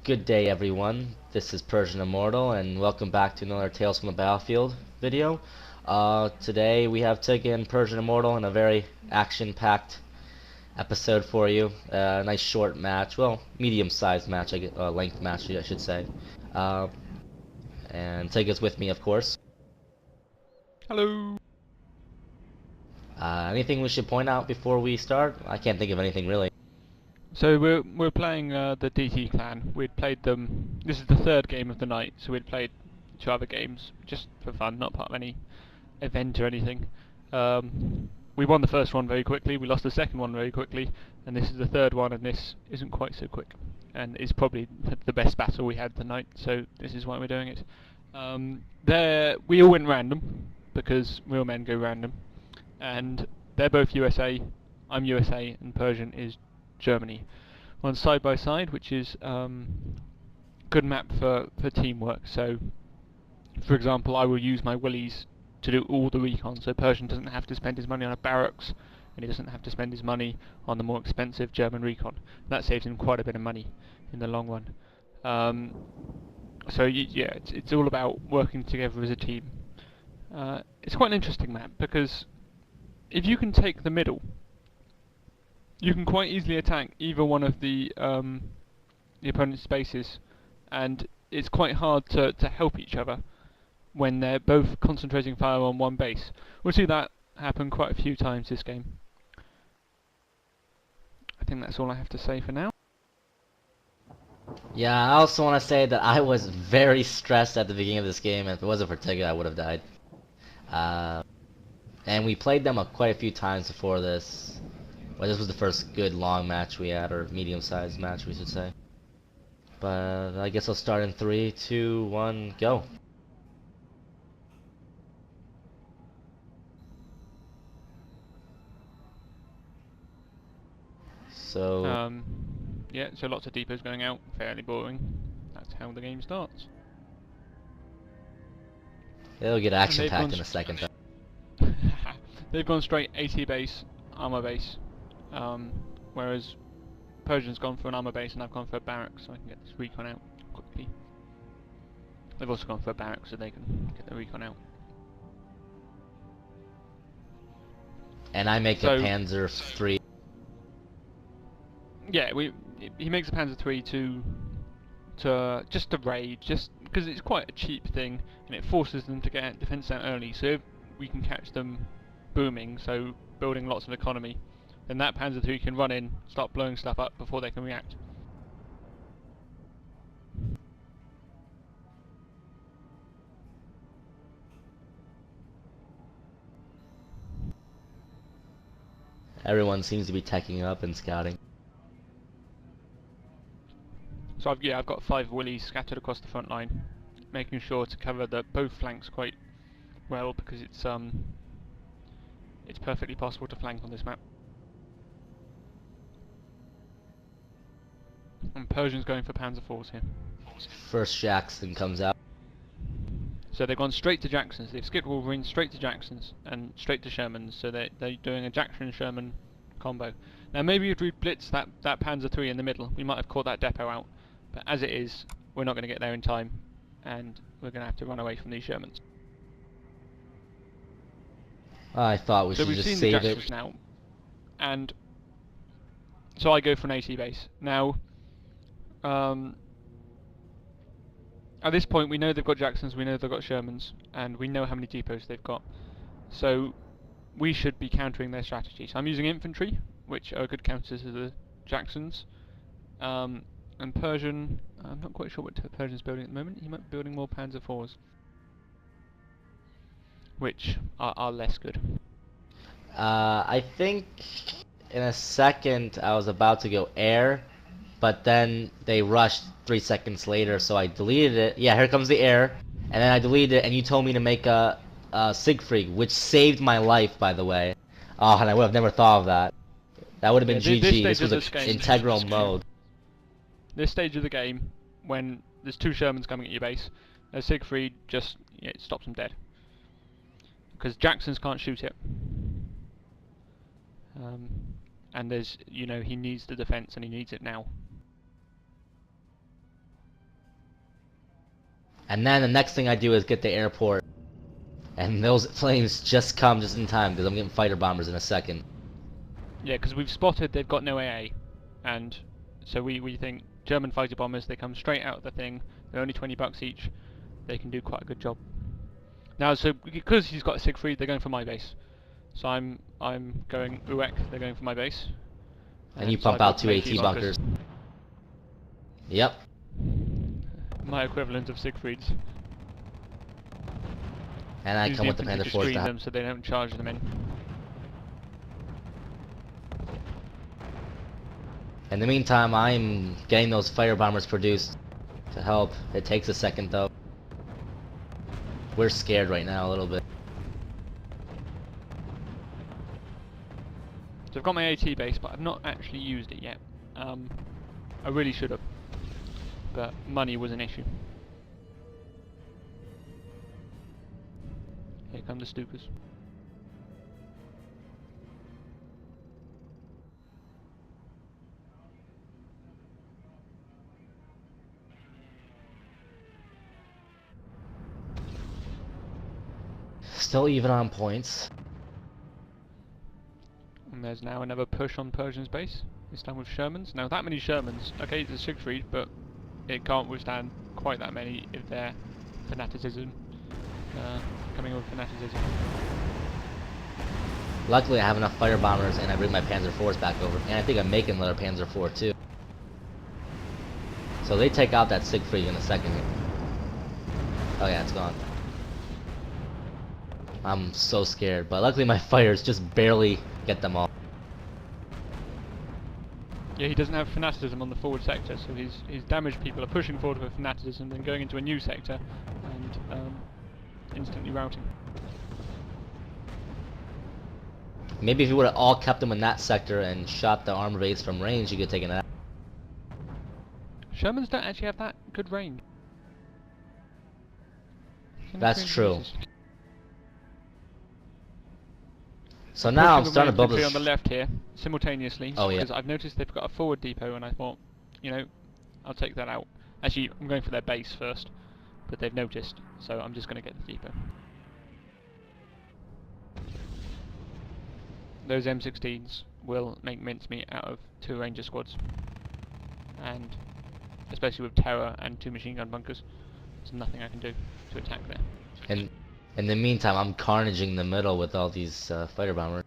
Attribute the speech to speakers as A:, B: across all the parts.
A: Good day, everyone. This is Persian Immortal, and welcome back to another Tales from the Battlefield video. Today we have Tigga and Persian Immortal in a very action-packed episode for you. A nice short match, well, medium-sized match, length match, I should say. Uh, and Tigga's with me, of course.
B: Hello.
A: Anything we should point out before we start? I can't think of anything really.
B: So we're playing the DT clan. We'd played them. This is the third game of the night, so we'd played two other games just for fun, not part of any event or anything. We won the first one very quickly. We lost the second one very quickly, and this is the third one, and this isn't quite so quick, and it's probably the best battle we had tonight. So this is why we're doing it. There we all went random because real men go random, and they're both USA. I'm USA, and Persian is Germany. On side by side, which is good map for teamwork. So, for example, I will use my willies to do all the recon, so Persian doesn't have to spend his money on a barracks, and he doesn't have to spend his money on the more expensive German recon. That saves him quite a bit of money in the long run. So yeah, it's all about working together as a team. It's quite an interesting map because if you can take the middle, you can quite easily attack either one of the opponent's bases, and it's quite hard to help each other when they're both concentrating fire on one base. We'll see that happen quite a few times this game. I think that's all I have to say for now.
A: Yeah, I also want to say that I was very stressed at the beginning of this game, and if it wasn't for Tigga, I would have died. And we played them quite a few times before this. Well, this was the first good long match we had, or medium-sized match, we should say. But I guess I'll start in 3, 2, 1, go. So,
B: Yeah, so lots of depots going out, fairly boring. That's how the game starts.
A: it'll get action-packed in a second.
B: They've gone straight AT base, armor base, whereas Persian's gone for an armor base and I've gone for a barracks so I can get this recon out quickly. They've also gone for a barracks so they can get the recon out.
A: And I make a Panzer 3.
B: Yeah, he makes a Panzer 3 to just to raid, just because it's quite a cheap thing and it forces them to get defense down early. So if we can catch them booming, so building lots of economy, then that Panzer 3 can run in, start blowing stuff up before they can react.
A: Everyone seems to be teching up and scouting.
B: So I've got 5 willies scattered across the front line, making sure to cover both flanks quite well because it's perfectly possible to flank on this map. And Persian's going for Panzer IVs here.
A: First Jackson comes out.
B: So they've gone straight to Jacksons. They've skipped Wolverine straight to Jacksons and straight to Shermans. So they're doing a Jackson Sherman combo. Now maybe if we blitz that Panzer III in the middle, we might have caught that depot out. But as it is, we're not going to get there in time, and we're going to have to run away from these Shermans.
A: I thought we should just save it. So we've seen the
B: Jacksons now, and so I go for an AT base. Now, at this point we know they've got Jacksons, we know they've got Shermans, and we know how many depots they've got. So we should be countering their strategy. So I'm using infantry, which are good counters to the Jacksons. And Persian, I'm not quite sure what Persian's building at the moment. He might be building more Panzer IVs, which are less good.
A: I think in a second I was about to go air, but then they rushed 3 seconds later, so I deleted it. Yeah, here comes the air, and then I deleted it, and you told me to make a Siegfried, which saved my life, by the way. Oh, and I would have never thought of that. That would have been GG. This was an integral mode.
B: This stage of the game, when there's 2 Shermans coming at your base, a Siegfried just it stops them dead. Because Jacksons can't shoot it. And there's, he needs the defense and he needs it now.
A: And then the next thing I do is get the airport. And those planes just come just in time because I'm getting fighter bombers in a second.
B: Yeah, because we've spotted they've got no AA, and so we think German fighter bombers, they come straight out of the thing. They're only $20 each. They can do quite a good job. Now, so because he's got a Siegfried, they're going for my base. So I'm going Uek. They're going for my base.
A: And you
B: so
A: pump
B: I've
A: out
B: got
A: two
B: some
A: AT bunkers. Yep.
B: My equivalent of Siegfrieds.
A: And I
B: Use
A: come
B: the
A: with the
B: infantry
A: Panther
B: to
A: 4s
B: screen
A: to
B: them so they don't charge them in.
A: In the meantime, I'm getting those fire bombers produced to help. It takes a second though. We're scared right now a little bit.
B: So I've got my AT base, but I've not actually used it yet. I really should have, but money was an issue. Here come the Stukas.
A: Still even on points.
B: And there's now another push on Persian's base, this time with Shermans. Now that many Shermans, okay, it's a Siegfried, but it can't withstand quite that many if they're fanaticism, coming with fanaticism.
A: Luckily I have enough fire bombers and I bring my Panzer 4s back over. And I think I'm making another Panzer 4 too. So they take out that Siegfried in a second. Oh yeah, it's gone. I'm so scared, but luckily my fighters just barely get them all.
B: Yeah, he doesn't have fanaticism on the forward sector, so his damaged people are pushing forward with fanaticism, then going into a new sector and instantly routing.
A: Maybe if you would have all kept them in that sector and shot the armor base from range, you could have taken it out.
B: Shermans don't actually have that good range.
A: That's true.
B: Meters.
A: So now I'm
B: pushing
A: starting to build
B: infantry
A: this.
B: on the left here simultaneously.
A: Oh, yeah.
B: Because I've noticed they've got a forward depot, and I thought, you know, I'll take that out. Actually, I'm going for their base first, but they've noticed, so I'm just going to get the depot. Those M16s will make mincemeat out of 2 Ranger squads, and especially with terror and 2 machine gun bunkers, there's nothing I can do to attack there.
A: And in the meantime, I'm carnaging the middle with all these fighter bombers.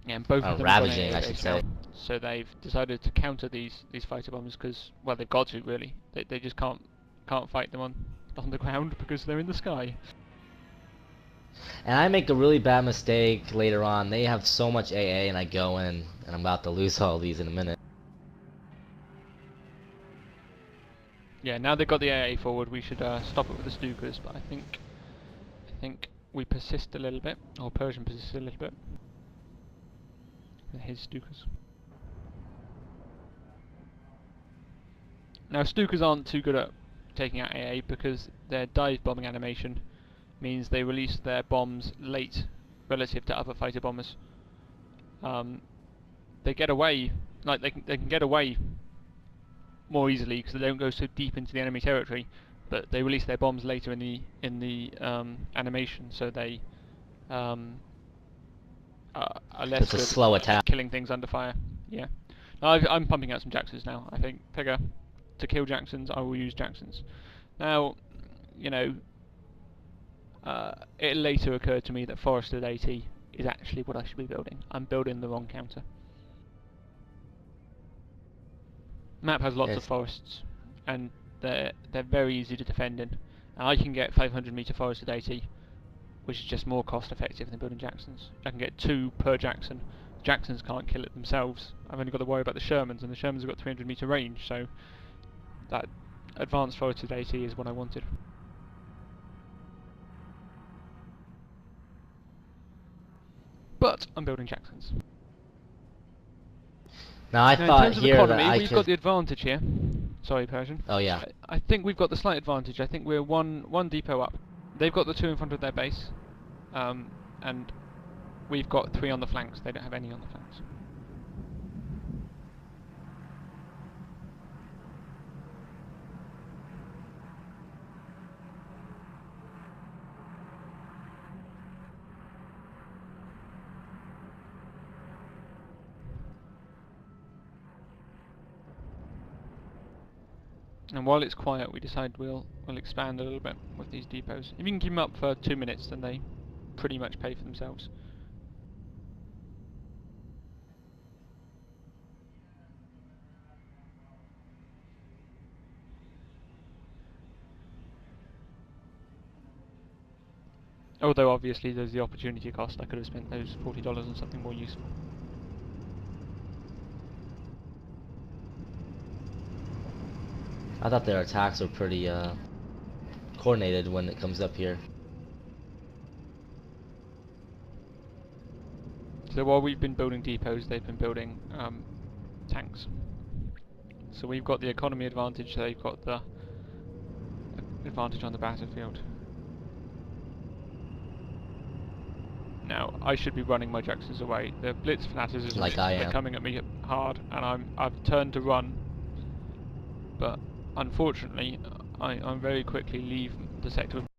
B: Yeah, and both of them
A: ravaging,
B: are
A: I should say.
B: So they've decided to counter these fighter bombers because, well, they've got to really. They just can't fight them on the ground because they're in the sky.
A: And I make a really bad mistake later on. They have so much AA, and I go in, and I'm about to lose all these in a minute.
B: Yeah, now they've got the AA forward, we should stop it with the Stukas, but I think we persist a little bit, or Persian persists a little bit. His Stukas. Now Stukas aren't too good at taking out AA because their dive bombing animation means they release their bombs late relative to other fighter bombers. They get away, like they can get away more easily because they don't go so deep into the enemy territory, but they release their bombs later in the animation, so they are less
A: It's a
B: good
A: slow
B: at
A: attack.
B: killing things under fire. Yeah. Now I'm pumping out some Jacksons now. I think Tigga, to kill Jacksons, I will use Jacksons. Now, you know, it later occurred to me that forested AT is actually what I should be building. I'm building the wrong counter. Map has lots of forests, and they're very easy to defend in. And I can get 500 meter forested AT, which is just more cost effective than building Jacksons. I can get 2 per Jackson. Jacksons can't kill it themselves. I've only got to worry about the Shermans, and the Shermans have got 300 meter range, so that advanced forested AT is what I wanted. But I'm building Jacksons.
A: Now I thought here
B: economy,
A: that I
B: we've got the advantage here. Sorry, Persian.
A: Oh yeah.
B: I think we've got the slight advantage. I think we're one depot up. They've got the 2 in front of their base, and we've got 3 on the flanks. They don't have any on the flanks. And while it's quiet, we decide we'll expand a little bit with these depots. If you can keep them up for 2 minutes, then they pretty much pay for themselves. Although obviously there's the opportunity cost. I could have spent those $40 on something more useful.
A: I thought their attacks were pretty coordinated when it comes up here.
B: So while we've been building depots, they've been building tanks. So we've got the economy advantage, they've got the advantage on the battlefield. Now, I should be running my Jacksons away. The Blitz fanaticism
A: Like I
B: they're
A: am.
B: coming at me hard, and I've turned to run. But unfortunately, I very quickly leave the sector